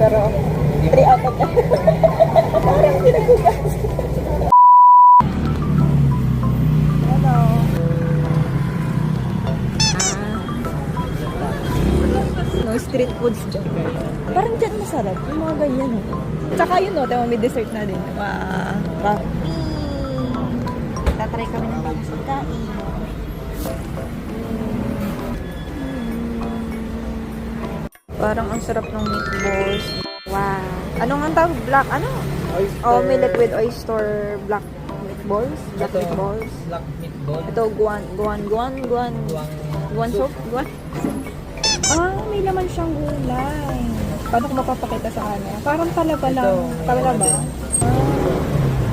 Pero 3 out of 10. Parang pinagugas. Hello. No street foods dyan. Parang dyan masarap. Yung mga ganyan. Tsaka yun no, may dessert na din. Tatry kami ng mga pagkain. Parang ang sarap ng meatballs. Wow. Ano nga tawag? Black, ano? Oyster. Oh, millet with oyster black meatballs. Black Ito, meatballs. Black meatball. Ito, guan soup. Guan. Ah, may laman siyang gulay. Paano ko mapapakita sa kanya? Parang talaba lang. Ito, Talaba? Ah,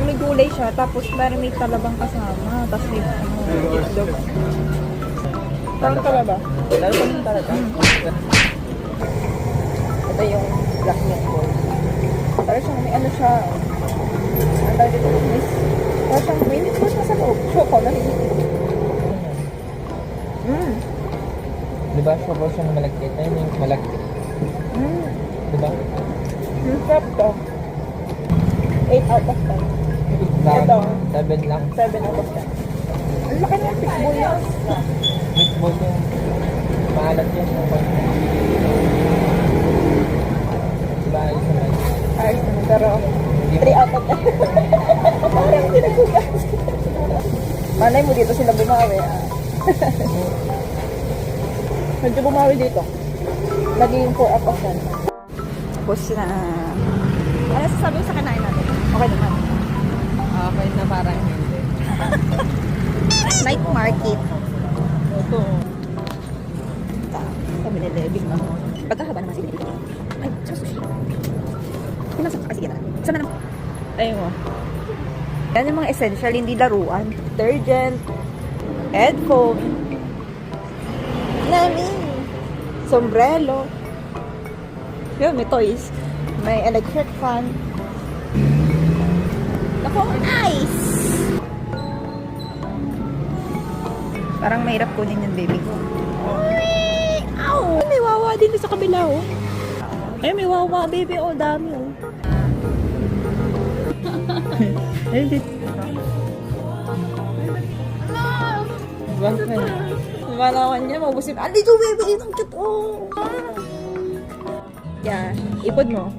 may gulay siya, tapos may talabang kasama. Tapos may itlog. Parang talaba. Lalo pa yung talaga. Ito yung black meatball. Parang siyang may ano siya. Ang tawag dito, parang siyang may meatballs na sa loob. Choco, nakikita. Diba, siya siya na malagkit. Ayun yung malagkit. Diba? Yung sarap to. 8 out of 10. Ito. 7 lang. 7 out of 10. Ang laki ng meatball niya. Meatball yung maalat yun. Diba, ayos naman. Ayos naman, pero 3 out of 10. Parang pinagugas. Malay mo dito sila bumawi. Medyo bumawi dito. Naging 4 out of 10. Tapos na. Ano sasabi mo sa kinain natin? Okay naman. Okay na parang hindi. Night market. Ito. Kami nilibig na. Pagkahaba naman sila. Ay, sa sushi. Pinasok kasi yan. Saan na naman? Ayun mo. Yan yung mga essential, hindi laruan. Detergent, headphone, namin, sombrero. Yun, may toys. May electric fan. Naku, nice! Parang mahirap kunin yung baby ko. Ow! May wawa din sa kabila, oh. Ay, may wawa, baby. Oh, dami, oh. Ay, dito. Malawan niya, mabusin. Ah, dito, baby. Ang cute, oh. Yan. Ipod mo.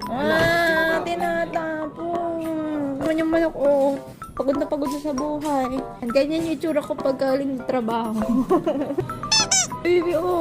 Ah, tinatapon. Naman yung manok, oh. Pagod na sa buhay. Ganyan yung itsura ko pag galing trabaho. Baby, oh.